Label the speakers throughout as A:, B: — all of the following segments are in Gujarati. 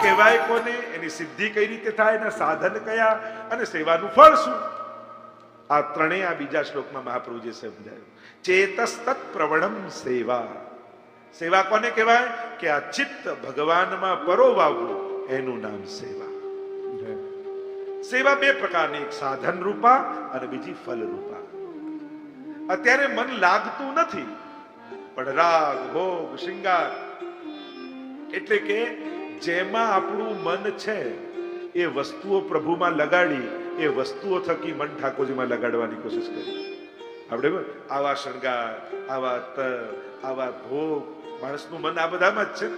A: કહેવાય કોને, એની સિદ્ધિ કઈ રીતે થાય, એના સાધન કયા અને સેવાનું ફળ શું, આ ત્રણેય આ બીજા શ્લોકમાં મહાપ્રભુજીએ સમજાયું. ચેતસ્તત પ્રવણમ સેવા. સેવા કોને કહેવાય કે આ ચિત્ત ભગવાનમાં પરોવાવું, એનું નામ સેવા. સેવા બે પ્રકારની, એક સાધન રૂપા અને બીજી ફલ રૂપા. અત્યારે મન લાગતું નથી, પણ રાગ ભોગ શૃંગાર એટલે કે જેમાં આપણું મન છે એ વસ્તુઓ પ્રભુમાં લગાડી, એ વસ્તુઓ થકી મન ઠાકોરજીમાં લગાડવાની કોશિશ કરી. આપણે આવા શણગાર, આવા તર, આવા ભોગ, માણસનું મન આ બધામાં જ છે,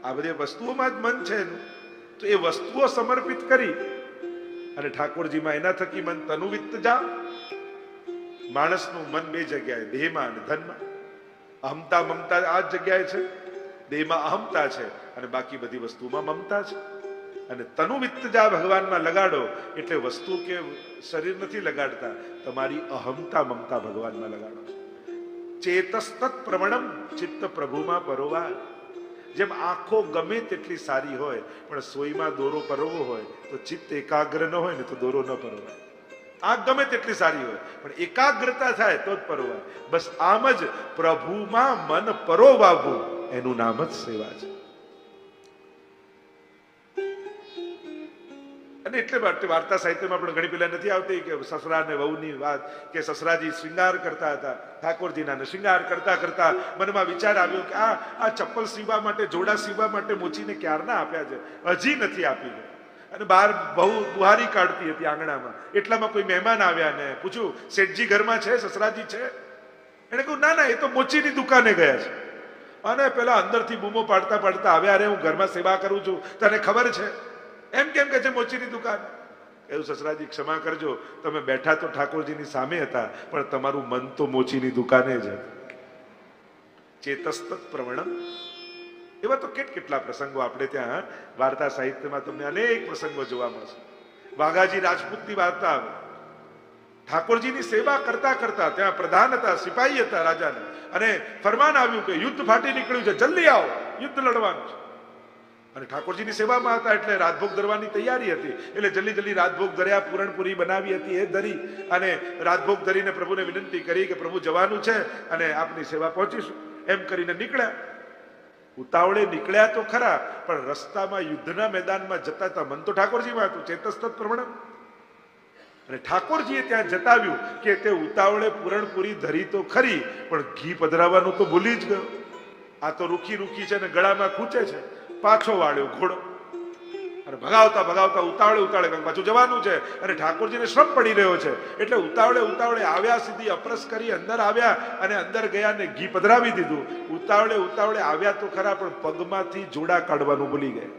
A: આ બધી વસ્તુઓમાં જ મન છે એનું. તો એ વસ્તુઓ સમર્પિત કરી અને ઠાકોરજીમાં એના થકી મન તનુવિત્ત જા. માણસનું મન બે જગ્યાએ, દેહમાં અને ધનમાં. અહમતા મમતા આ જ જગ્યાએ છે. દેહમાં અહમતા છે અને બાકી બધી વસ્તુમાં મમતા છે. અને તનુવિત્ત જા ભગવાનમાં લગાડો એટલે વસ્તુ કે શરીર નથી લગાડતા, તમારી અહમતા મમતા ભગવાનમાં લગાડો. ચેતસ્તત પ્રવણમ, ચિત્ત પ્રભુમાં પરોવા. જેમ આંખો ગમે તેટલી સારી હોય પણ સોયમાં દોરો પરોવો હોય તો ચિત્ત એકાગ્ર ન હોય ને તો દોરો ન પરોવાય. આંખ ગમે તેટલી સારી હોય પણ એકાગ્રતા થાય તો જ પરોવાય. બસ આમ જ પ્રભુમાં મન પરોવાવું, એનું નામ જ સેવા છે. અને એટલે વાર્તા સાહિત્યમાં પણ ઘણી પેલા નથી આવતી કે સસરા અને વહુની વાત, કે સસરાજી શ્રૃંગાર કરતા હતા ઠાકોરજીના, શ્રૃંગાર કરતા કરતા મનમાં વિચાર આવ્યો કે આ ચપ્પલ સીવવા માટે, જોડા સીવવા માટે મોચીને ક્યારના આપ્યા છે, હજી નથી આપી. અને બહાર બહુ બુહારી કાઢતી હતી આંગણામાં. એટલામાં કોઈ મહેમાન આવ્યા ને પૂછ્યું, શેઠજી ઘરમાં છે, સસરાજી છે? એને કહ્યું ના ના, એ તો મોચીની દુકાને ગયા છે. અને પેલા અંદરથી બૂમો પાડતા પાડતા આવ્યા, અરે હું ઘરમાં સેવા કરું છું, તને ખબર છે? એમ કેમ કે છે મોચીની દુકાન? એવું સસરાજી ક્ષમા કરજો, તમે બેઠા તો ઠાકોરજીની સામે હતા પણ તમારું મન તો મોચીની દુકાને જ હતું. ચેતસ્તત પ્રવણમ. એવા તો કેટલા પ્રસંગો આપણે ત્યાં વાર્તા સાહિત્યમાં તમને અનેક પ્રસંગો જોવા મળશે. વાઘાજી રાજપૂતની વાર્તા આવે. ઠાકોરજીની સેવા કરતા કરતા, ત્યાં પ્રધાન હતા, સિપાહી હતા રાજાને, અને ફરમાન આવ્યું કે યુદ્ધ ફાટી નીકળ્યું છે, જલ્દી આવો, યુદ્ધ લડવાનું છે. અને ઠાકોરજીની સેવામાં હતા એટલે રાજભોગ ધરવાની તૈયારી હતી, એટલે જલ્દી જલ્દી રાજભોગ ધર્યા, પૂરણપુરી બનાવી હતી એ ધરી, અને રાજભોગ ધરીને પ્રભુને વિનંતી કરી કે પ્રભુ જવાનું છે અને આપની સેવા પહોંચીશું, એમ કરીને નીકળ્યા. ઉતાવળે નીકળ્યા તો ખરા, પણ રસ્તામાં યુદ્ધના મેદાનમાં જતા હતા મન તો ઠાકોરજીમાં હતું. ચેતસ્તત પ્રવણમ. અને ઠાકોરજીએ ત્યાં જતાવ્યું કે તે ઉતાવળે પૂરણપુરી ધરી તો ખરી, પણ ઘી પધરાવવાનું તો ભૂલી જ ગયો. આ તો રૂખી રૂખી છે ને ગળામાં ખૂંચે છે. પાછો વાળ્યો ઘોડો અને ભગાવતા ભગાવતા ઉતાવળે પાછું જવાનું છે, અને ઠાકોરજીને શ્રમ પડી રહ્યો છે એટલે ઉતાવળે આવ્યા, સીધી અપરસ કરી અંદર આવ્યા અને અંદર ગયા ને ઘી પધરાવી દીધું. ઉતાવળે આવ્યા તો ખરા, પણ પગમાંથી જોડા કાઢવાનું ભૂલી ગયા.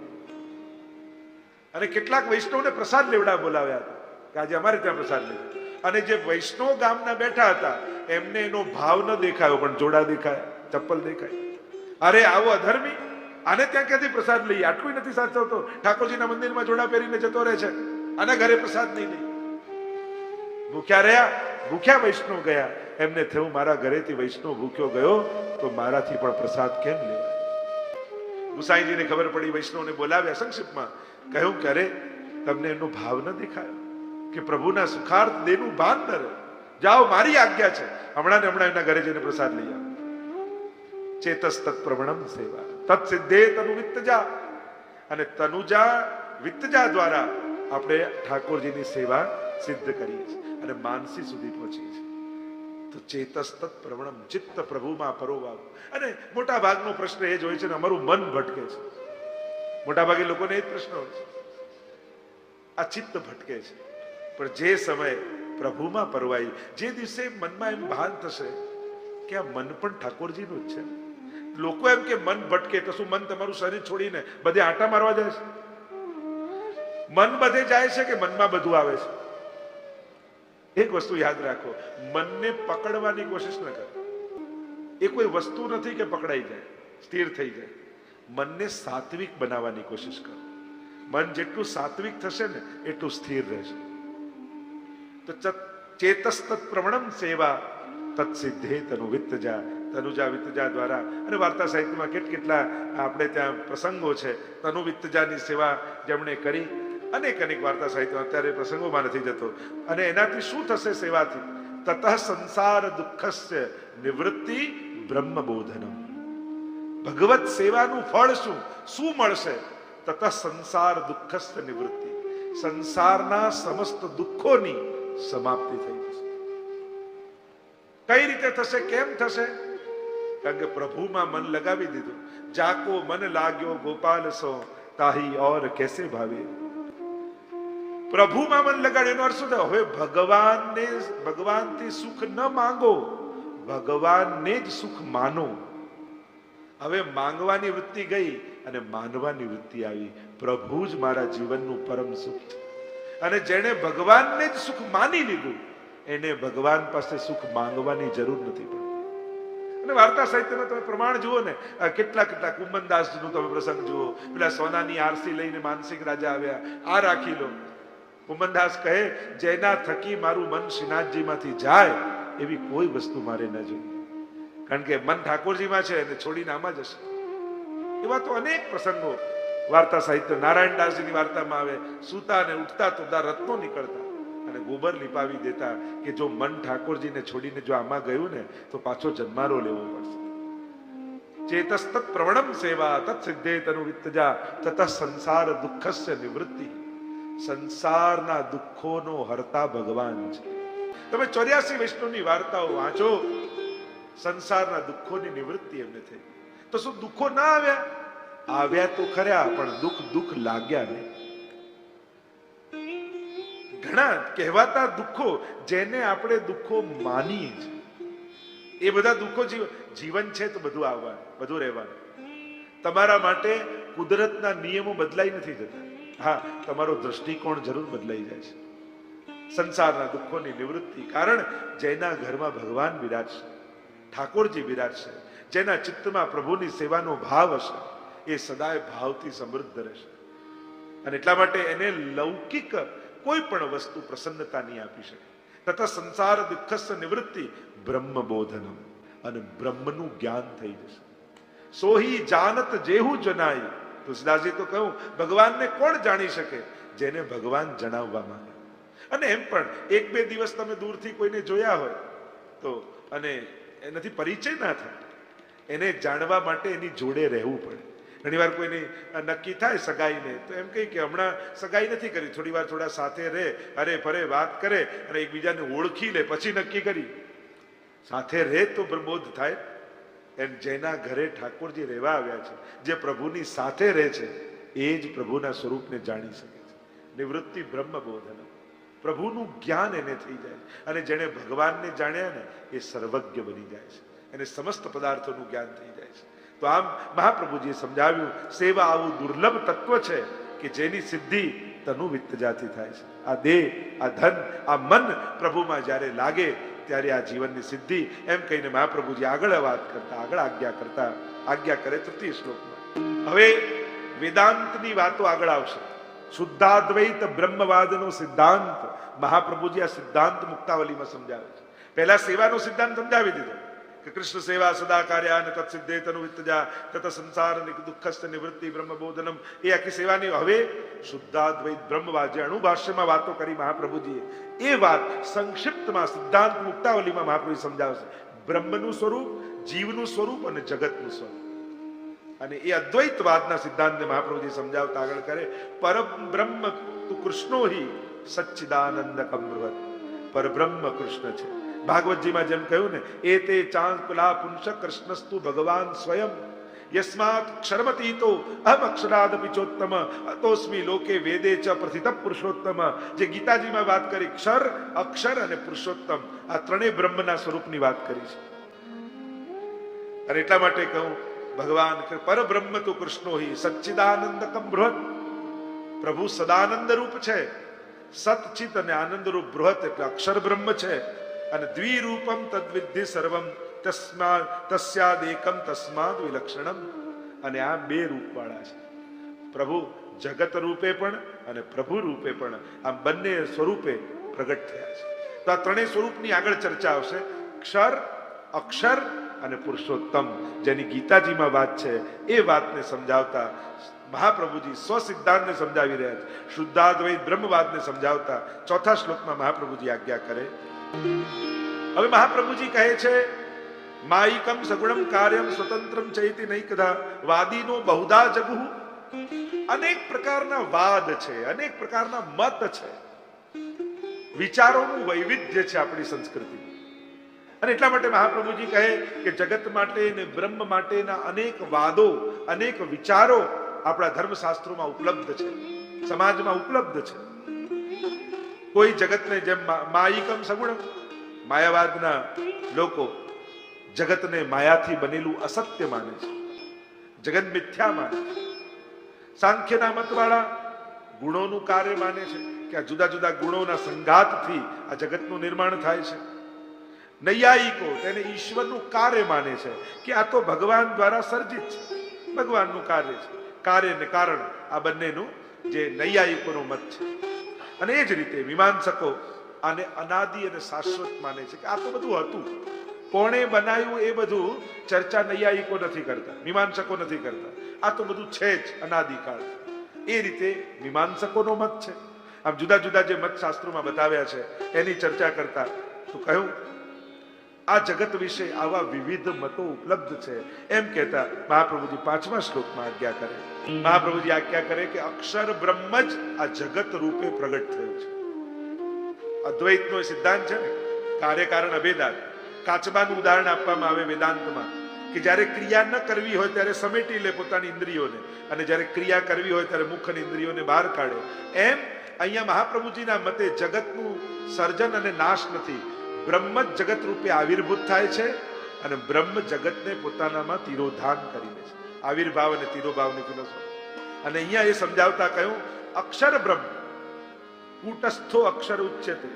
A: અને કેટલાક વૈષ્ણવને પ્રસાદ લેવડા બોલાવ્યા હતા કે આજે અમારે ત્યાં પ્રસાદ લેવો. અને જે વૈષ્ણવ ગામના બેઠા હતા એમને એનો ભાવ ન દેખાયો, પણ જોડા દેખાયા, ચપ્પલ દેખાય. અરે આવો અધર્મી, આને ત્યાં ક્યાંથી પ્રસાદ લઈએ? આટલું નથી સાચવતો, ઠાકોરજીના મંદિરમાં જોડા પહેરીને જતો રહે છે, આના ઘરે પ્રસાદ નહીં લઈ. ભૂખ્યા રહ્યા, ભૂખ્યા વૈષ્ણવ ગયા. એમને થયું મારા ઘરેથી વૈષ્ણવ ભૂખ્યો ગયો તો મારાથી પણ પ્રસાદ કેમ લેવાય? ગુસાઈજીને ખબર પડી, વૈષ્ણવને બોલાવ્યા, સંક્ષિપ્તમાં કહ્યું કે અરે તમને એનો ભાવ ન દેખાયો કે પ્રભુના સુખાર્થ દેનું ભાન ન રહે? જાઓ, મારી આજ્ઞા છે, હમણાં એમના ઘરે જઈને પ્રસાદ લઈ આવો. ચેતસ્તત પ્રવણમ સેવા તત્સિદ્ધે તનુવિત્તજા. અને તનુજા વિત્તજા દ્વારા આપણે ઠાકોરજીની સેવા સિદ્ધ કરીએ છીએ અને માનસી સુધી પહોંચીએ છીએ. તો ચેતસ્તત પ્રવણમ, ચિત્ત પ્રભુમાં પરોવાવું. અને મોટા ભાગનો પ્રશ્ન એ જ હોય છે ને, અમારું મન ભટકે છે. મોટા ભાગે લોકોને એ જ પ્રશ્ન હોય છે, આ ચિત્ત ભટકે છે. પણ જે સમય પ્રભુમાં પરવાઈ, જે દિવસે મનમાં એમ ભાન થશે કે આ મન પણ ઠાકોરજીનું જ છે. લોકો એમ કે મન ભટકે તો શું મન તમારું શરીર છોડીને બધે આંટા મારવા જાય છે? મન બધે જાય છે કે મનમાં બધું આવે છે? એક વસ્તુ યાદ રાખો, મનને પકડવાની કોશિશ ન કરો. એ કોઈ વસ્તુ નથી કે પકડાઈ જાય, સ્થિર થઈ જાય. મનને સાત્વિક બનાવવાની કોશિશ કરો. મન જેટલું સાત્વિક થશે ને એટલું સ્થિર રહેશે. તો ચેતસ્તત પ્રવણમ સેવા તત્સિદ્ધે તનુવિત્તજા. તનુજા વિત્તજા દ્વારા. અને વાર્તા સાહિત્યમાં કેટલા આપણે ત્યાં પ્રસંગો છે તનુ વિત્તજાની સેવા જેમણે કરી. અનેક વાર્તા સાહિત્ય અત્યારે પ્રસંગોમાં નથી જતો. અને એનાથી શું થશે સેવાથી? તતઃ સંસાર દુઃખસ્ય નિવૃત્તિ બ્રહ્મબોધનમ. ભગવત સેવાનું ફળ શું મળશે? તતઃ સંસાર દુઃખસ્ય નિવૃત્તિ. સંસારના સમસ્ત દુઃખોની સમાપ્તિ થઈ જશે. કઈ રીતે થશે? કેમ થશે? કારણ કે પ્રભુમાં મન લગાવી દીધું. જાકો મન લાગ્યો ગોપાલ સો તાહી ઓર કેસે ભાવે. પ્રભુમાં મન લગાડ્યું એનો અર્થ શું થયો? હવે ભગવાનથી સુખ ન માંગો, ભગવાનને જ સુખ માનો. હવે માંગવાની વૃત્તિ ગઈ અને માનવાની વૃત્તિ આવી. પ્રભુ જ મારા જીવનનું પરમ સુખ છે. અને જેણે ભગવાનને જ સુખ માની લીધું એને ભગવાન પાસે સુખ માંગવાની જરૂર નથી પડતી. અને વાર્તા સાહિત્યમાં તમે પ્રમાણ જુઓ ને, કેટલા કુંભનદાસજીનું તમે પ્રસંગ જુઓ. પેલા સોનાની આરસી લઈને માનસિક રાજા આવ્યા, આ રાખી લો. કુંભનદાસ કહે, જેના થકી મારું મન શ્રીનાથજીમાંથી જાય એવી કોઈ વસ્તુ મારે ન જોઈએ. કારણ કે મન ઠાકોરજીમાં છે અને છોડીને આમાં જશે. એવા તો અનેક પ્રસંગો વાર્તા સાહિત્ય. નારાયણદાસજીની વાર્તામાં આવે, સૂતા ને ઉઠતા તો રત્નો નીકળતા અને ગોબર લીપાવી દેતા કે જો મન ઠાકોરજીને છોડીને જો આમાં ગયું ને તો પાછો જન્મારો લેવો પડશે. ચેતસ્તત પ્રવણમ સેવા તત સિદ્ધે તનુ વિત્તજા તત સંસાર દુઃખસ્ય નિવૃત્તિ. સંસારના દુઃખોનો હરતા ભગવાન છે. તમે 84 વૈષ્ણવની વાર્તાઓ વાંચો, સંસારના દુઃખોની નિવૃત્તિ એમને થઈ. તો શું દુઃખો ના આવ્યા? આવ્યા તો ખરા, પણ દુઃખ લાગ્યા નહીં. ઘણા કહેવાતા દુઃખો જેને આપણે દુઃખો માનીએ છીએ, એ બધા દુઃખો જીવન છે તો બધું આવવાનું, બધું રહેવાનું. તમારા માટે કુદરતના નિયમો બદલાઈ નથી જતા. હા, તમારો દ્રષ્ટિકોણ જરૂર બદલાઈ જાય છે. સંસારના દુઃખોની નિવૃત્તિ. કારણ જેના ઘરમાં ભગવાન બિરાજશે, ઠાકોરજી બિરાજશે, જેના ચિત્તમાં પ્રભુની સેવાનો ભાવ હશે, એ સદાય ભાવથી સમૃદ્ધ રહેશે. અને એટલા માટે એને લૌકિક કોઈ પણ વસ્તુ પ્રસન્નતા નહીં આપી શકે. તથા સંસાર દુઃખસ્ય નિવૃત્તિ બ્રહ્મબોધનમ. અને બ્રહ્મનું જ્ઞાન થઈ જશે. સોહી જાનત જેહુ જનાઈ. તુલસીદાસજી તો કહું, ભગવાનને કોણ જાણી શકે? જેને ભગવાન જણાવવા માંગે. અને એમ પણ 1-2 દિવસ તમે દૂરથી કોઈને જોયા હોય તો અને એનાથી પરિચય ના થાય, એને જાણવા માટે એની જોડે રહેવું પડે. ઘણી વાર કોઈને નક્કી થાય સગાઈને તો એમ કહી કે હમણાં સગાઈ નથી કરી, થોડી વાર થોડા સાથે રહે, અરે ફરે વાત કરે અને એકબીજાને ઓળખી લે પછી નક્કી કરી. સાથે રહે તો પ્રબોધ થાય. એમ જેના ઘરે ઠાકોરજી રહેવા આવ્યા છે, જે પ્રભુની સાથે રહે છે, એ જ પ્રભુના સ્વરૂપને જાણી શકે છે. નિવૃત્તિ બ્રહ્મબોધન. પ્રભુનું જ્ઞાન એને થઈ જાય. અને જેણે ભગવાનને જાણ્યા ને એ સર્વજ્ઞ બની જાય છે. એને સમસ્ત પદાર્થોનું જ્ઞાન થઈ જાય છે. તો આમ મહાપ્રભુજીએ સમજાવ્યું, સેવા આવું દુર્લભ તત્વ છે કે જેની સિદ્ધિ તનુ વિત્તજાથી થાય છે. આ દેહ, આ ધન, આ મન પ્રભુમાં જ્યારે લાગે ત્યારે આ જીવનની સિદ્ધિ. એમ કહીને મહાપ્રભુજી આગળ વાત કરતા, આગળ આજ્ઞા કરે 3ય શ્લોકમાં. હવે વેદાંતની વાતો આગળ આવશે. શુદ્ધાદ્વૈત બ્રહ્મવાદનો સિદ્ધાંત મહાપ્રભુજી આ સિદ્ધાંત મુક્તાવલીમાં સમજાવે છે. પહેલા સેવાનો સિદ્ધાંત સમજાવી દીધો કે કૃષ્ણ સેવા સદા કાર્યા અને તત્સિદ્ધે તનુ વિત્તજા તત સંસાર દુઃખસ્થ નિવૃત્તિ બ્રહ્મબોધનમ. એ આખી સેવાની હવે શુદ્ધાદ્વૈત બ્રહ્મવાદ જે અણુભાષ્યમાં વાતો કરી મહાપ્રભુજીએ, એ વાત સંક્ષિપ્તમાં સિદ્ધાંત મુક્તાવલીમાં મહાપ્રભુ સમજાવશે. બ્રહ્મનું સ્વરૂપ, જીવનું સ્વરૂપ અને જગતનું સ્વરૂપ. અને એ અદ્વૈતવાદના સિદ્ધાંતને મહાપ્રભુજી સમજાવતા આગળ કરે, પરબ્રહ્મ તુ કૃષ્ણો હિ સચ્ચિદાનંદ કમૃત. પરબ્રહ્મ કૃષ્ણ છે. ભાગવતજીમાં જેમ કહ્યું ને, એ તે ચાંકુલા પુંસ કૃષ્ણસ્તુ ભગવાન સ્વયં યસ્માત ક્ષરમતીતો અહમ અક્ષરાદ પિચોત્તમ અતોસ્મી લોકે વેદે ચ પ્રથિત પુરુષોત્તમ. જે ગીતાજીમાં વાત કરી, ક્ષર, અક્ષર અને પુરુષોત્તમ, આ ત્રણેય બ્રહ્મના સ્વરૂપની વાત કરી છે. અને એટલા માટે કહું, ભગવાન પરબ્રહ્મ તો કૃષ્ણો હિ સચ્ચિદાનંદકમ બૃહત. પ્રભુ સદાનંદ રૂપ છે. સતચિત અને આનંદ રૂપ બૃહત એટલે અક્ષર બ્રહ્મ છે. અને દ્વિરૂપમ તદ્વિદ્ધિ સર્વમ તસ્યાદેકમ તસ્માદ વિલક્ષણમ. અને આ 2 રૂપવાળા છે. પ્રભુ જગત રૂપે પણ અને પ્રભુ રૂપે પણ, આ બંને સ્વરૂપે પ્રગટ થયા છે. તો આ ત્રણેય સ્વરૂપની આગળ ચર્ચા આવશે. ક્ષર, અક્ષર અને પુરુષોત્તમ, જેની ગીતાજીમાં વાત છે એ વાતને સમજાવતા મહાપ્રભુજી સ્વસિદ્ધાંતને સમજાવી રહ્યા છે. શુદ્ધાદ્વૈત બ્રહ્મવાદને સમજાવતા ચોથા શ્લોકમાં મહાપ્રભુજી આજ્ઞા કરે. હવે મહાપ્રભુજી કહે છે, માયિકમ સગુણમ કાર્યમ સ્વતંત્રમ ચૈતિ નૈકદા વાદીનો બહુધા જગુ. અનેક પ્રકારના વાદ છે, અનેક પ્રકારના મત છે, વિચારોનું વૈવિધ્ય છે આપણી સંસ્કૃતિ. અને એટલા માટે મહાપ્રભુજી કહે કે જગત માટે ને બ્રહ્મ માટેના અનેક વાદો, અનેક વિચારો આપણા ધર્મશાસ્ત્રોમાં ઉપલબ્ધ છે, સમાજમાં ઉપલબ્ધ છે. કોઈ જગતને જેમ માયિકમ સગુણમ, માયાવાદના લોકો જગતને માયાથી બનેલું અસત્ય માને છે, જગત મિથ્યા માને છે. સાંખ્યના મતવાળા ગુણોનું કાર્ય માને છે કે આ જુદા જુદા ગુણોના સંઘાતથી આ જગતનું નિર્માણ થાય છે. નૈયાયિકો તેને ઈશ્વરનું કાર્ય માને છે કે આ તો ભગવાન દ્વારા સર્જિત છે, ભગવાનનું કાર્ય છે. કાર્ય ને કારણ આ બંનેનું જે નૈયાયિકોનો મત છે. અને એ જ રીતે મીમાંસકો આને અનાદિ અને શાશ્વત માને છે કે આ તો બધું હતું, કોણે બનાવ્યું એ બધું ચર્ચા નૈયાયિકો નથી કરતા, મીમાંસકો નથી કરતા. આ તો બધું છે જ અનાદિકાળ. એ રીતે મીમાંસકોનો મત છે. આમ જુદા જુદા જે મત શાસ્ત્રોમાં બતાવ્યા છે એની ચર્ચા કરતા તો કહ્યું આ જગત વિશે આવા વિવિધ મતો ઉપલબ્ધ છે. એમ કહેતા મહાપ્રભુજી 5મા શ્લોકમાં આજ્ઞા કરે. મહાપ્રભુજી આજ્ઞા કરે કે અક્ષર બ્રહ્મ જ આ જગત રૂપે પ્રગટ થયું છે. અદ્વૈતનો સિદ્ધાંત છે ને, કાર્યકારણ અભેદાન. કાચબાનું ઉદાહરણ આપવામાં આવે વેદાંતમાં કે જ્યારે ક્રિયા ન કરવી હોય ત્યારે સમેટી લે પોતાની ઇન્દ્રિયોને, અને જ્યારે ક્રિયા કરવી હોય ત્યારે મુખ અને ઇન્દ્રિયોને બહાર કાઢે. એમ અહીંયા મહાપ્રભુજીના મતે જગતનું સર્જન અને નાશ નથી, બ્રહ્મ જ જગત રૂપે આવિર્ભૂત થાય છે અને બ્રહ્મ જગતને પોતાનામાં તિરોધાન કરી લે છે. આવિર્ભાવ અને તિરોભાવની ફિલોસોફી. અને અહીંયા એ સમજાવતા કહ્યું અક્ષર બ્રહ્મ કૂટસ્થો અક્ષર ઉચ્યતે,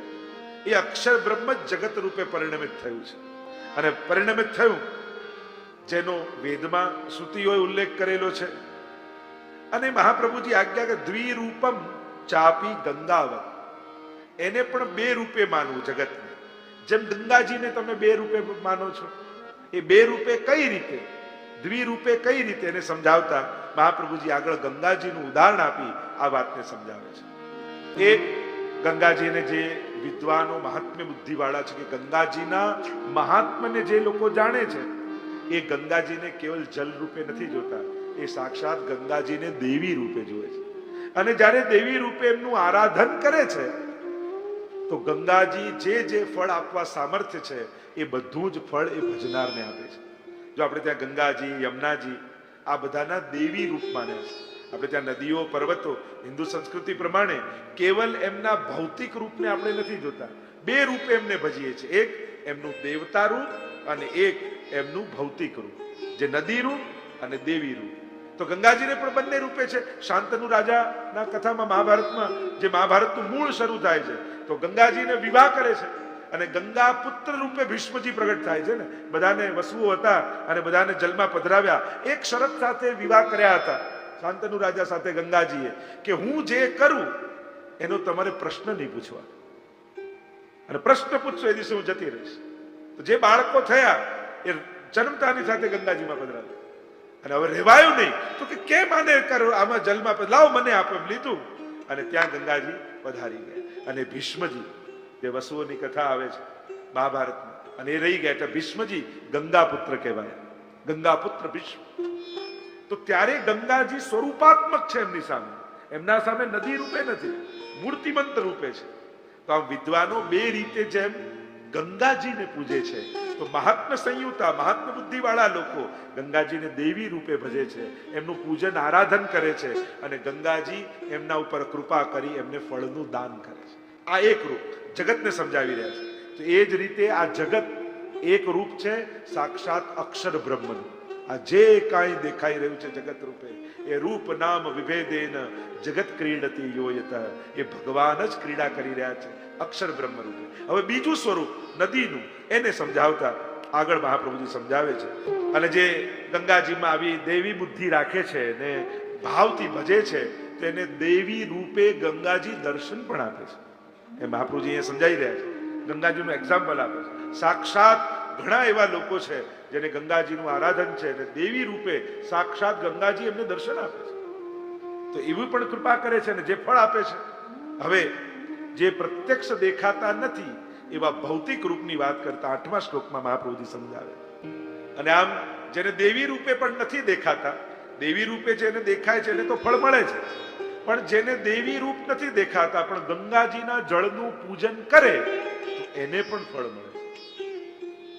A: એ અક્ષર બ્રહ્મ જ જગત રૂપે પરિણમિત થયું છે. અને પરિણમિત થયું જેનો વેદમાં શ્રુતિઓએ ઉલ્લેખ કરેલો છે. અને મહાપ્રભુજી આજ્ઞા કે દ્વિરૂપમ ચાપી ગંગાવત, એને પણ બે રૂપે માનવું જગતને. જેમ ગંગાજીને તમે બે રૂપે માનો છો, એ બે રૂપે કઈ રીતે, દ્વિરૂપે કઈ રીતે એને સમજાવતા મહાપ્રભુજી આગળ ગંગાજીનું ઉદાહરણ આપી આ વાતને સમજાવે છે. એક ગંગાજીને જે વિદ્વાનો મહાત્મ્ય બુદ્ધિ વાળા છે કે ગંગાજીના મહાત્મ્યને જે લોકો જાણે છે એ ગંગાજીને કેવલ જલ રૂપે નથી જોતા, એ સાક્ષાત ગંગાજીને દેવી રૂપે જુએ છે. અને જ્યારે દેવી રૂપે એમનું આરાધન કરે છે તો ગંગાજી જે જે ફળ આપવા સામર્થ્ય છે એ બધું જ ફળ એ ભજનારને આપે છે. જો આપણે ત્યાં ગંગાજી, યમુનાજી આ બધાના દેવી રૂપ માન્યા છે. આપણે ત્યાં નદીઓ, પર્વતો હિન્દુ સંસ્કૃતિ પ્રમાણે કેવલ એમના ભૌતિક રૂપને આપણે નથી જોતા, બે રૂપે એમને ભજીએ છીએ. એક એમનું દેવતા રૂપ અને એક એમનું ભૌતિક રૂપ, જે નદી રૂપ અને દેવી રૂપ. તો ગંગાજીને પણ બંને રૂપે છે. શાંતનુ રાજાના કથામાં મહાભારતમાં જે મહાભારતનું મૂળ શરૂ થાય છે તો ગંગાજીને વિવાહ કરે છે અને ગંગા પુત્ર રૂપે ભીષ્મજી પ્રગટ થાય છે ને. બધાને વસુઓ હતા અને બધાને જલમાં પધરાવ્યા. એક શરત સાથે વિવાહ કર્યા હતા શાંતનુ રાજા સાથે ગંગાજીએ કે હું જે કરું એનો તમારે પ્રશ્ન નહીં પૂછવા, અને પ્રશ્ન પૂછશો એ દિવસે હું જતી રહીશ. તો જે બાળકો થયા એ જન્મતાની સાથે ગંગાજીમાં પધરાવ્યા. અને હવે રહેવાયું નહીં તો કે કેમ આને કરો આમાં જલમાં લાવો મને આપો એમ લીધું અને ત્યાં ગંગાજી પધારી ગયા. અને ભીષ્મજી જે વસુઓની કથા આવે છે મહાભારતમાં, અને એ રહી ગયા એટલે ભીષ્મજી ગંગા પુત્ર કહેવાય, ગંગા પુત્ર ભીષ્મ. તો ત્યારે ગંગાજી સ્વરૂપાત્મક છે એમની સામે, એમના સામે નદી રૂપે નથી, મૂર્તિમંત રૂપે છે. તો આમ વિદ્વાનો બે રીતે જેમ ગંગાજીને પૂજે છે તો મહાત્મ્ય સંયુક્તા, મહાત્મ્ય બુદ્ધિ વાળા લોકો ગંગાજીને દેવી રૂપે ભજે છે, એમનું પૂજન આરાધન કરે છે અને ગંગાજી એમના ઉપર કૃપા કરી એમને ફળનું દાન કરે છે. આ એક રૂપ જગતને સમજાવી રહ્યા છે. તો એ જ રીતે આ જગત એક રૂપ છે સાક્ષાત અક્ષર બ્રહ્મનું. આ જે કાંઈ દેખાઈ રહ્યું છે જગત રૂપે એ રૂપ નામ વિભેદેન જગત ક્રીડતી યોયત, એ ભગવાન જ ક્રીડા કરી રહ્યા છે અક્ષર બ્રહ્મ રૂપે. હવે બીજું સ્વરૂપ નદીનું એને સમજાવતા આગળ મહાપ્રભુજી સમજાવે છે. અને જે ગંગાજીમાં આવી દેવી બુદ્ધિ રાખે છે ને ભાવથી ભજે છે તેને દેવી રૂપે ગંગાજી દર્શન પણ આપે છે. એ મહાપ્રભુજી અહીંયા સમજાવી રહ્યા છે. ગંગાજીનું એક્ઝામ્પલ આપે છે. સાક્ષાત ઘણા એવા લોકો છે જેને ગંગાજીનું આરાધન છે અને દેવી રૂપે સાક્ષાત ગંગાજી એમને દર્શન આપે છે, તો એવી પણ કૃપા કરે છે અને જે ફળ આપે છે. હવે જે પ્રત્યક્ષ દેખાતા નથી એવા ભૌતિક રૂપની વાત કરતા 8મા શ્લોકમાં મહાપ્રભુજી સમજાવે. અને આમ જેને દેવી રૂપે પણ નથી દેખાતા, દેવી રૂપે જેને દેખાય છે એને તો ફળ મળે છે, પણ જેને દેવી રૂપ નથી દેખાતા પણ ગંગાજીના જળનું પૂજન કરે તો એને પણ ફળ મળે છે.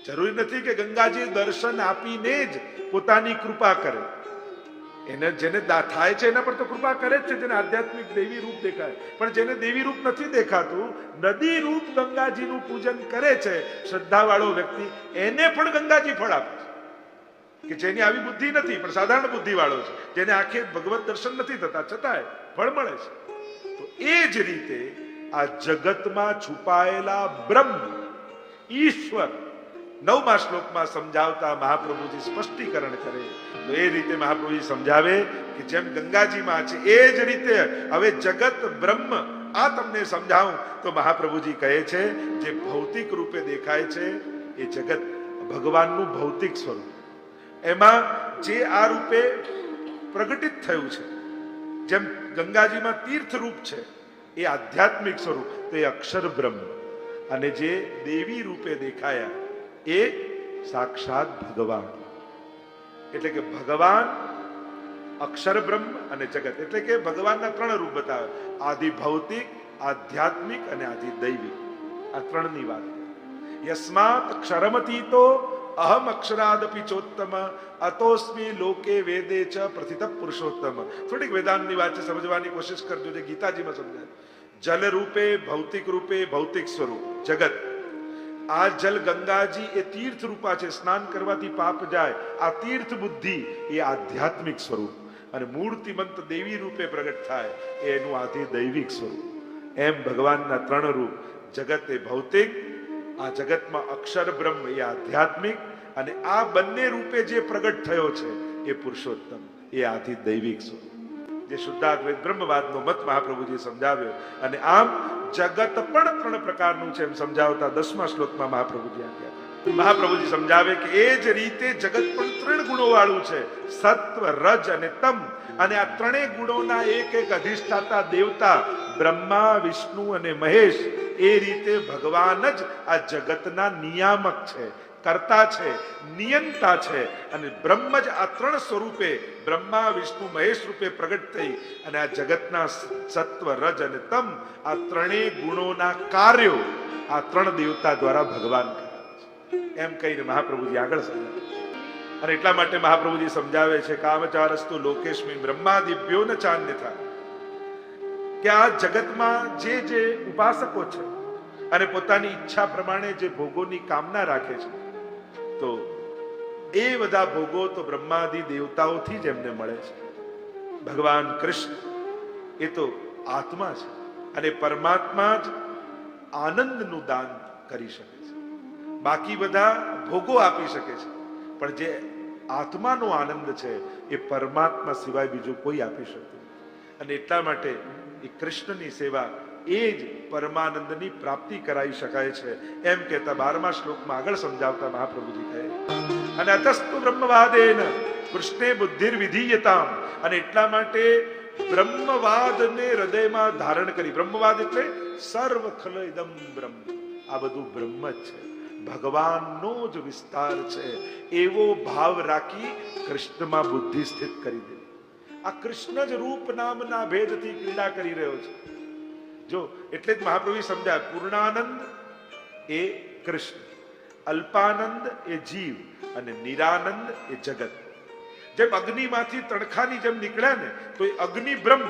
A: જરૂરી નથી કે ગંગાજી દર્શન આપીને જ પોતાની કૃપા કરે, એને જેને થાય છે એના પર તો કૃપા કરે જ છે, જેને આધ્યાત્મિક દેવી રૂપ દેખાય. પણ જેને દેવી રૂપ નથી દેખાતું, નદી રૂપ ગંગાજીનું પૂજન કરે છે શ્રદ્ધાવાળો વ્યક્તિ, એને પણ ગંગાજી ફળ આપે છે. કે જેની આવી બુદ્ધિ નથી પણ સાધારણ બુદ્ધિ વાળો છે, જેને આંખે ભગવત દર્શન નથી થતા છતાંય ફળ મળે છે. તો એ જ રીતે આ જગતમાં છુપાયેલા બ્રહ્મ ઈશ્વર 9મા શ્લોકમાં સમજાવતા મહાપ્રભુજી સ્પષ્ટીકરણ કરે. તો એ રીતે મહાપ્રભુજી સમજાવે કે જેમ ગંગાજીમાં છે એ જ રીતે હવે જગત બ્રહ્મ આ તમને સમજાવું તો મહાપ્રભુજી કહે છે જે ભૌતિક રૂપે દેખાય છે એ જગત ભગવાનનું ભૌતિક સ્વરૂપ, એમાં જે આ રૂપે પ્રગટિત થયું છે, જેમ ગંગાજીમાં તીર્થ રૂપ છે એ આધ્યાત્મિક સ્વરૂપ, તો એ અક્ષર બ્રહ્મ, અને જે દેવી રૂપે દેખાયા એ સાક્ષાત ભગવાન. એટલે કે ભગવાન, અક્ષર બ્રહ્મ અને જગત, એટલે કે ભગવાનના 3 રૂપ બતાવે: આદિ ભૌતિક, આધ્યાત્મિક અને આદિ દૈવિક. આ 3ની વાત. યસ્માત ક્ષરમતીતો અહમ અક્ષરાદપી ચોત્તમ અતોસ્મી લોકે વેદે ચ પ્રથિત પુરુષોત્તમ. થોડીક વેદાંતની વાત છે, સમજવાની કોશિશ કરજો, જે ગીતાજીમાં સમજાય. જલ રૂપે ભૌતિક રૂપે ભૌતિક સ્વરૂપ જગત. આ જલ ગંગાજી એ તીર્થ રૂપા છે, સ્નાન કરવાથી પાપ જાય. આ તીર્થ બુદ્ધિ એ આધ્યાત્મિક સ્વરૂપ, અને મૂર્તિમંત દેવી રૂપે પ્રગટ થાય એનું આદિ દૈવિક સ્વરૂપ. એમ ભગવાનના 3 રૂપ, જગત એ ભૌતિક, આ જગતમાં અક્ષર બ્રહ્મ એ આધ્યાત્મિક, અને આ બંને રૂપે જે પ્રગટ થયો છે એ પુરુષોત્તમ, એ આદિ દૈવિક સ્વરૂપ. જે શુદ્ધાદ્વૈત બ્રહ્મવાદનો મત મહાપ્રભુજી સમજાવ્યો. અને આમ જગત પણ 3 પ્રકારનું છે એમ સમજાવતા 10મા શ્લોકમાં મહાપ્રભુજી આપ્યા. મહાપ્રભુજી સમજાવે કે એ જ રીતે જગત પણ 3 ગુણો વાળું છે: સત્વ, રજ અને તમ. અને આ 3 ગુણોના એક અધિષ્ઠાતા દેવતા બ્રહ્મા, વિષ્ણુ અને મહેશ. એ રીતે ભગવાન જ આ જગતના નિયામક છે, કરતા છે, નિયંતા છે. અને બ્રહ્મ જ આ 3 સ્વરૂપે બ્રહ્મા, વિષ્ણુ, મહેશ રૂપે પ્રગટ થઈ અને આ જગતના સત્વ, રજ અને તમ આ 3 ગુણોના કાર્યો આ 3 દેવતા દ્વારા ભગવાન કરે છે. એમ કહીને મહાપ્રભુજી આગળ સમજાવે. અને એટલા માટે મહાપ્રભુજી સમજાવે છે કામચારસ્તુ લોકેશ્મી બ્રહ્માદિભ્યો ન ચાન્યથા, કે આ જગતમાં જે ઉપાસકો છે અને પોતાની ઈચ્છા પ્રમાણે જે ભોગોની કામના રાખે છે, તો એ બધા ભોગો તો બ્રહ્માદિ દેવતાઓથી જ એમને મળે છે. ભગવાન કૃષ્ણ એ તો આત્મા છે અને પરમાત્મા જ આનંદનું દાન કરી શકે છે. બાકી બધા ભોગો આપી શકે છે, પણ જે આત્માનો આનંદ છે એ પરમાત્મા સિવાય બીજું કોઈ આપી શકતું. અને એટલા માટે એ કૃષ્ણની સેવા, એ જ પરમાનંદની પ્રાપ્તિ કરાવી શકાય છે. એમ કહેતા 12મા શ્લોકમાં આગળ સમજાવતા મહાપ્રભુજી કહે, અને અતસ્તુ બ્રહ્મવાદેન કૃષ્ણે બુદ્ધિર વિધીયતામ. અને એટલા માટે બ્રહ્મવાદને હૃદયમાં ધારણ કરી. બ્રહ્મવાદ એટલે સર્વ ખલ ઇદમ બ્રહ્મ, આ બધું બ્રહ્મ જ છે, ભગવાનનો જ વિસ્તાર છે, એવો ભાવ રાખી કૃષ્ણમાં બુદ્ધિ સ્થિત કરી દે. આ કૃષ્ણ જ રૂપ નામના ભેદથી ક્રીડા કરી રહ્યો છે. જો એટલે જ મહાપ્રભુ સમજાય, પૂર્ણાનંદ એ કૃષ્ણ, અલ્પાનંદ એ જીવ અને નિરાનંદ એ જગત. જેમ અગ્નિમાંથી તણખાની જેમ નીકળ્યા ને, તો એ અગ્નિ બ્રહ્મ,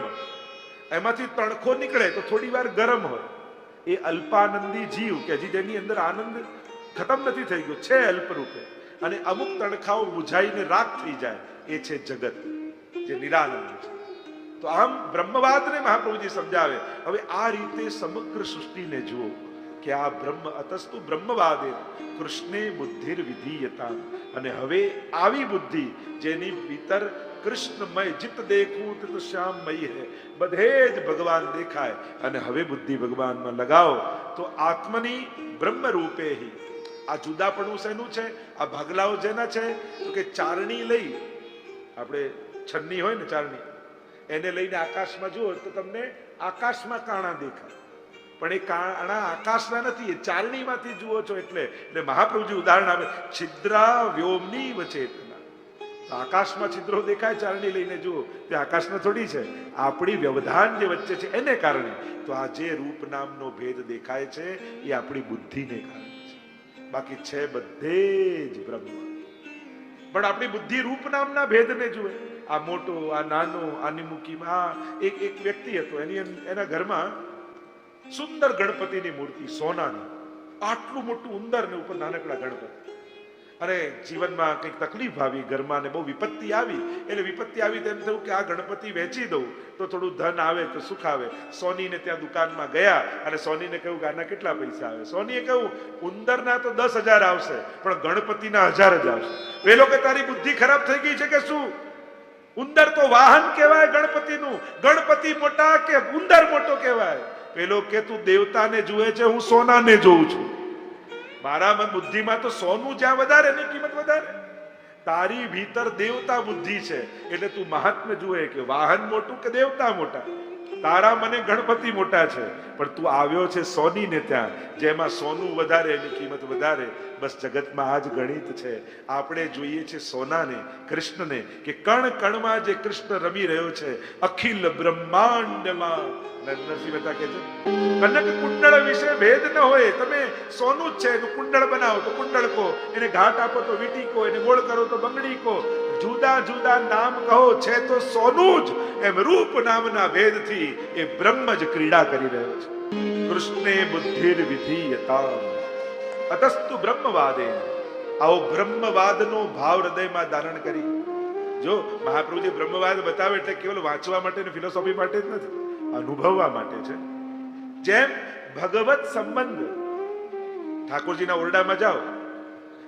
A: એમાંથી તણખો નીકળે તો થોડી વાર ગરમ હોય, એ અલ્પાનંદી જીવ કે હજી જેની અંદર આનંદ ખતમ નથી થઈ ગયો છે અલ્પ રૂપે, અને અમુક તણખાઓ બુઝાઈને રાખ થઈ જાય, એ છે જગત જે નિરાનંદ છે. તો આમ બ્રહ્મવાદને મહાપ્રભુજી સમજાવે. હવે આ રીતે સમગ્ર સૃષ્ટિને જુઓ કે આ બ્રહ્મ અતસ્તુ બ્રહ્મવાદે કૃષ્ણે બુદ્ધિર વિધીયતા. અને હવે આવી બુદ્ધિ જેની ભીતર કૃષ્ણમય, જીત દેખું તો શ્યામમય હે, બધે જ ભગવાન દેખાય. અને હવે બુદ્ધિ ભગવાનમાં લગાવો તો આત્મની બ્રહ્મ રૂપે આ જુદાપણું શેનું છે? આ ભાગલાઓ જેના છે તો કે ચારણી લઈ, આપણે છન્ની હોય ને ચારણી, એને લઈને આકાશમાં જુઓ તો તમને આકાશમાં કાણા દેખાય, પણ એ કાણા આકાશના નથી, એ ચારણીમાંથી જુઓ છો. એટલે મહાપ્રભુજી ઉદાહરણ આપે, છિદ્રા વ્યોમની વચેતના. આકાશમાં છિદ્રો દેખાય, ચારણી લઈને જુઓ, તે આકાશમાં થોડી છે, આપણી વ્યવધાન જે વચ્ચે છે એને કારણે. તો આ જે રૂપ નામનો ભેદ દેખાય છે એ આપણી બુદ્ધિને કારણે છે, બાકી છે બધે જ બ્રહ્મ. પણ આપણી બુદ્ધિ રૂપ નામના ભેદને જુએ, આ મોટો, આ નાનો, આની મૂકીમાં. એક વ્યક્તિ હતો, એના ઘરમાં સુંદર ગણપતિની મૂર્તિ, સોનાની, આટલું મોટું ઉંદર ને ઉપર નાનકડા ગણપતિ. અને જીવનમાં કંઈક તકલીફ આવી ઘરમાં ને બહુ વિપત્તિ આવી, એટલે વિપત્તિ આવી તેમ થયું કે આ ગણપતિ વેચી દઉં તો થોડું ધન આવે તો સુખ આવે. સોનીને ત્યાં દુકાનમાં ગયા અને સોનીને કહ્યું કે આના કેટલા પૈસા આવે? સોનીએ કહ્યું ઉંદરના તો 10,000 આવશે, પણ ગણપતિના 1000 જ આવશે. પેલો કે તારી બુદ્ધિ ખરાબ થઈ ગઈ છે કે શું? ઉંદર તો વાહન કહેવાય ગણપતિનું, ગણપતિ મોટા કે ઉંદર મોટો કહેવાય? પેલો કે તું દેવતાને જુએ છે, હું સોનાને જોઉં છું. મારા બુદ્ધિમાં તો સોનું જ્યાં વધારે એની કિંમત વધારે. તારી ભીતર દેવતા બુદ્ધિ છે, એટલે તું મહાત્મ્ય જુએ કે વાહન મોટું કે દેવતા મોટા. તારા મને ગણપતિ મોટા છે, પણ તું આવ્યો છે સોનીને ત્યાં, જેમાં સોનું વધારે એની કિંમત વધારે. બસ જગતમાં આ જ ગણિત છે. આપણે જોઈએ છે સોનાને, કૃષ્ણને, કે કણ કણમાં જે કૃષ્ણ રમી રહ્યો છે, અખિલ બ્રહ્માંડમાં. નરસિંહ મહેતા કહે છે કનક કુંડળ વિશે ભેદ ન હોય, તમે સોનું જ છે તો કુંડળ બનાવો તો કુંડળ કહો, એને ઘાટ આપો તો વીટી કહો, એને ગોળ કરો તો બંગડી કહો, જુદા જુદા નામ કહો, છે તો સોનું જ. એમ રૂપ નામના ભેદથી એ બ્રહ્મ જ ક્રીડા કરી રહ્યો છે. કૃષ્ણે બુદ્ધિર વિધીયતા અતસ્તુ બ્રહ્મવાદે. આવો બ્રહ્મવાદનો ભાવ હૃદયમાં ધારણ કરી. જો મહાપ્રભુજી બ્રહ્મવાદ બતાવે એટલે કેવલ વાંચવા માટે ને ફિલોસોફી માટે જ નથી, અનુભવવા માટે છે. જેમ ભગવત સંબંધ, ઠાકોરજીના ઓરડામાં જાઓ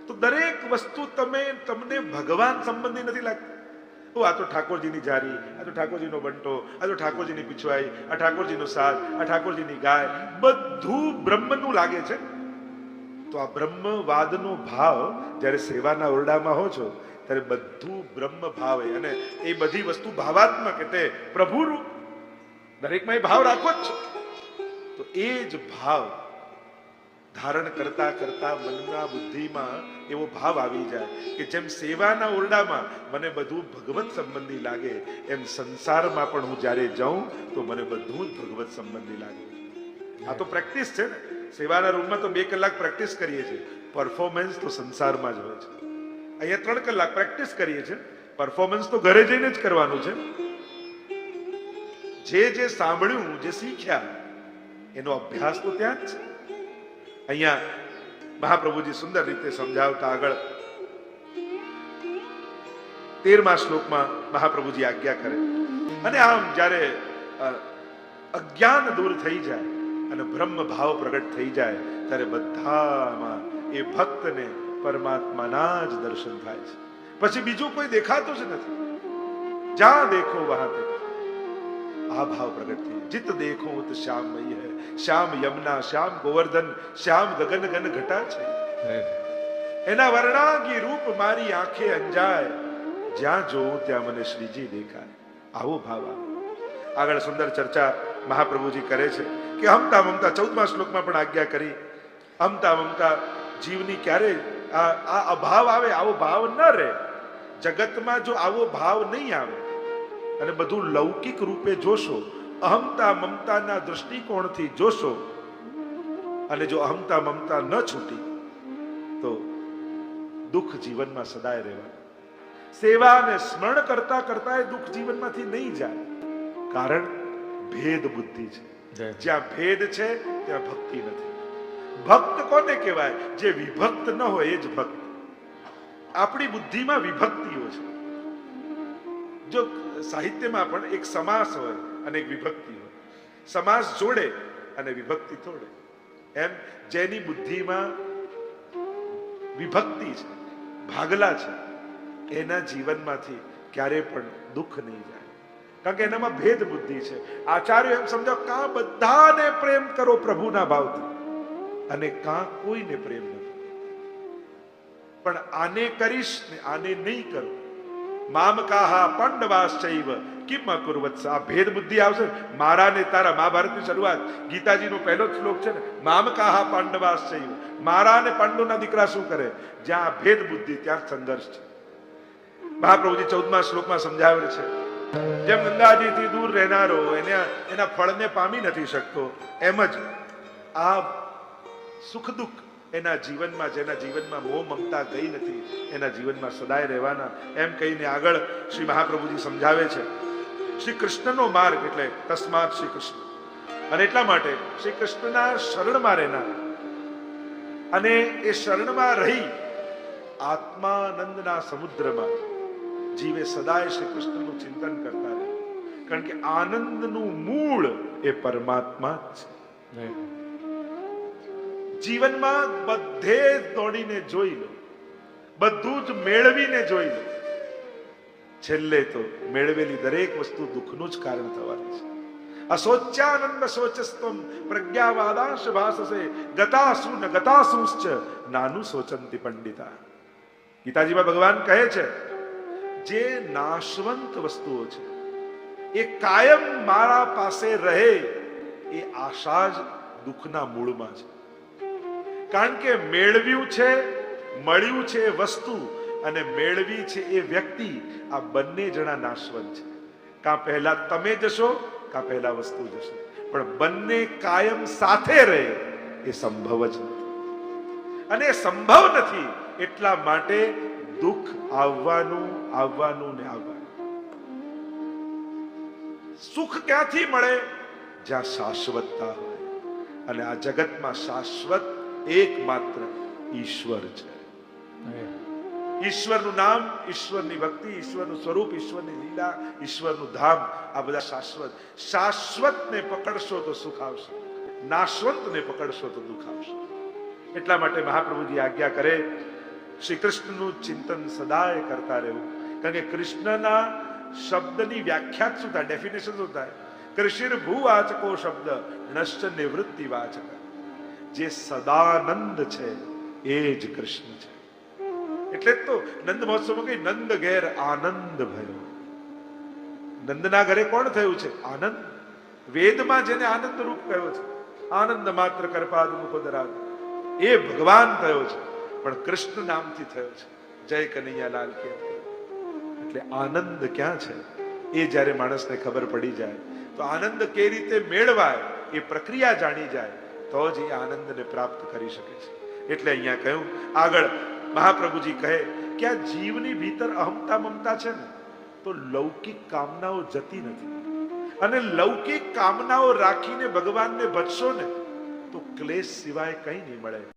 A: તો દરેક વસ્તુ તમને ભગવાન સંબંધી નથી લાગતી. આ તો ઠાકોરજીની જારી, આ તો ઠાકોરજીનો બંટો, આ તો ઠાકોરજીની પીછવાઈ, આ ઠાકોરજીનો સાજ, આ ઠાકોરજીની ગાય, બધું બ્રહ્મનું લાગે છે. તો આ બ્રહ્મવાદનો ભાવ જ્યારે સેવાના ઓરડામાં હો છો ત્યારે બધું બ્રહ્મ ભાવે, અને એ બધી વસ્તુ ભાવાત્મક એટલે પ્રભુરૂપ. દરેકમાં એ ભાવ રાખવો જ છે. તો એ જ ભાવ ધારણ કરતા કરતા મનના બુદ્ધિમાં એવો ભાવ આવી જાય કે જેમ સેવાના ઓરડામાં મને બધું ભગવત સંબંધી લાગે, એમ સંસારમાં પણ હું જ્યારે જાઉં તો મને બધું જ ભગવત સંબંધી લાગે. આ તો પ્રેક્ટિસ છે ને. સેવાના રૂમમાં તો 2 કલાક પ્રેક્ટિસ કરીએ છીએ, પરફોર્મન્સ તો સંસારમાં જ હોય છે. અહીંયા 3 કલાક પ્રેક્ટિસ કરીએ છીએ, પરફોર્મન્સ તો ઘરે જઈને જ કરવાનું છે. જે સાંભળ્યું, જે શીખ્યા, એનો અભ્યાસ તો ત્યાં જ છે. અહીંયા મહાપ્રભુજી સુંદર રીતે સમજાવતા આગળ 13મા શ્લોકમાં મહાપ્રભુજી આજ્ઞા કરે, અને આમ જ્યારે અજ્ઞાન દૂર થઈ જાય અને બ્રહ્મ ભાવ પ્રગટ થઈ જાય ત્યારે બધામાં એ ભક્તને પરમાત્માના જ દર્શન થાય છે. પછી બીજું કોઈ દેખાતું જ નથી. જ્યાં દેખો વહાં દેખો આ ભાવ પ્રગટ થઈ. જીત દેખો તો શ્યામમય હૈ, શ્યામ યમુના, શ્યામ ગોવર્ધન, શ્યામ ગગન ગન ઘટા છે. એના વર્ણાંગી રૂપ મારી આંખે અંજાય, જ્યાં જોઉં ત્યાં મને શ્રીજી દેખાય. આવો ભાવ આવે. આગળ સુંદર ચર્ચા મહાપ્રભુજી કરે છે કે હમતા મમતા 14મા શ્લોકમાં પણ આજ્ઞા કરી. હમતા મમતા જીવની ક્યારે આ અભાવ આવે, આવો ભાવ ન રહે. જગતમાં જો આવો ભાવ નહીં આવે અને બધું લૌકિક રૂપે જોશો, અહમતા મમતાના દૃષ્ટિકોણથી જોશો, અને જો અહમતા મમતા ન છૂટી તો દુઃખ જીવનમાં સદાય રહેવાનું. સેવા અને સ્મરણ કરતા કરતા એ દુઃખ જીવનમાંથી નહીં જાય. કારણ ભેદ બુદ્ધિ છે. જ્યાં ભેદ છે ત્યાં ભક્તિ નથી. ભક્ત કોને કહેવાય? જે વિભક્ત ન હોય એ જ ભક્ત. આપણી બુદ્ધિમાં વિભક્તિઓ છે. જો સાહિત્યમાં પણ એક સમાસ હોય અને એક વિભક્તિ હોય. સમાસ જોડે અને વિભક્તિ તોડે. એમ જેની બુદ્ધિમાં વિભક્તિ છે, ભાગલા છે, એના જીવનમાંથી ક્યારે પણ દુઃખ નહીં જાય. કારણ કે એનામાં ભેદ બુદ્ધિ છે. આચાર્ય એમ સમજાવ, કાં બધાને પ્રેમ કરો પ્રભુના ભાવથી, અને કાં કોઈને પ્રેમ નથી. પણ આને કરીશ ને આને નહીં કરું. મામકાહા પાંડવાશ્ચૈવ કિમ અકુર્વત્સ. આ ભેદ બુદ્ધિ આવશે. મારા ને તારા, મહાભારતની શરૂઆત, ગીતાજીનો પહેલો જ શ્લોક છે ને, મામકાહા પાંડવાશ્ચૈવ. મારા ને પાંડવના દીકરા શું કરે? જ્યાં ભેદ બુદ્ધિ ત્યાં સંઘર્ષ છે. મહાપ્રભુજી 14મા શ્લોકમાં સમજાવે છે, જેમ ગંગાજીથી દૂર રહેનારો એના ફળને પામી નથી શકતો, એમ જ આ સુખ દુઃખ એના જીવનમાં, જેના જીવનમાં મોહ મમતા ગઈ નથી, એના જીવનમાં સદાય રહેવાના, એમ કહીને આગળ શ્રી મહાપ્રભુજી સમજાવે છે. શ્રી કૃષ્ણનો માર્ગ એટલે તસ્માત શ્રી કૃષ્ણ, અને એટલા માટે શ્રી કૃષ્ણના શરણમાં રહેનાર અને એ શરણમાં રહી આત્માનંદના સમુદ્રમાં જીવે સદાય શ્રી કૃષ્ણનું ચિંતન કરતા રહે. કારણ કે આનંદનું મૂળ એ પરમાત્મા જ છે. જીવનમાં બધે દોડીને જોઈ લો, બધું જ મેળવીને જોઈ લો, છેલ્લે તો મેળવેલી દરેક વસ્તુ દુઃખનું જ કારણ થવાની છે. અશોચ્યાનંદ શોચસ્તમ પ્રજ્ઞાવાદાંશ ભાસસે ગતાસુ ન ગતાસુશ્ચ નાનું શોચંતી પંડિતા. ગીતાજીમાં ભગવાન કહે છે, જે નાશવંત વસ્તુઓ છે એ કાયમ મારા પાસે રહે, એ આશા જ દુઃખના મૂળમાં છે. કારણ કે મેળવ્યું છે, મળ્યું છે વસ્તુ, અને મેળવી છે એ વ્યક્તિ, આ બંને જણા નાશવંત છે. કાં પહેલા તમે જશો, કાં પહેલા વસ્તુ જશે, પણ બંને કાયમ સાથે રહે એ સંભવ જ નથી. અને સંભવ નથી એટલા માટે દુઃખ આવવાનું આવવાનું ને આવવાનું. સુખ ક્યાંથી મળે? જ્યાં શાશ્વતતા હોય. અને આ જગતમાં શાશ્વત એકમાત્ર ઈશ્વર છે. ઈશ્વરનું નામ, ઈશ્વરની ભક્તિ, ઈશ્વરનું સ્વરૂપ, ઈશ્વરની લીલા, ઈશ્વરનું ધામ, આ બધા શાશ્વત. શાશ્વતને પકડશો તો સુખ આવશે, નાશવંતને પકડશો તો દુઃખ આવશે. એટલા માટે મહાપ્રભુજી આજ્ઞા કરે, શ્રી કૃષ્ણનું ચિંતન સદાય કરતા રહેવું. કારણ કે કૃષ્ણના શબ્દની વ્યાખ્યા શું થાય, ડેફિનેશન શું થાય? કૃષિર ભૂવાચકો શબ્દ નશ્ચ નિવૃત્તિ વાચક. જે સદાનંદ છે એ જ કૃષ્ણ છે. એટલે જ તો નંદ મહોત્સવમાં કઈ નંદ ઘેર આનંદ ભયો. નંદના ઘરે કોણ થયું છે? આનંદ. વેદમાં જેને આનંદ રૂપ કહ્યો છે, આનંદ માત્ર કરપાદ મુખોદરાગ, એ ભગવાન થયો છે, પણ કૃષ્ણ નામથી થયો છે. જય કનૈયા લાલ કે. એટલે આનંદ ક્યાં છે એ જ્યારે માણસને ખબર પડી જાય, તો આનંદ કઈ રીતે મેળવાય એ પ્રક્રિયા જાણી જાય, તો જ એ આનંદને પ્રાપ્ત કરી શકે છે. એટલે અહીંયા કહ્યું, આગળ મહાપ્રભુજી કહે કે આ જીવની ભીતર અહમતા મમતા છે ને, તો લૌકિક કામનાઓ જતી નથી. અને લૌકિક કામનાઓ રાખીને ભગવાનને ભજશો ને, તો ક્લેશ સિવાય કંઈ નહીં મળે.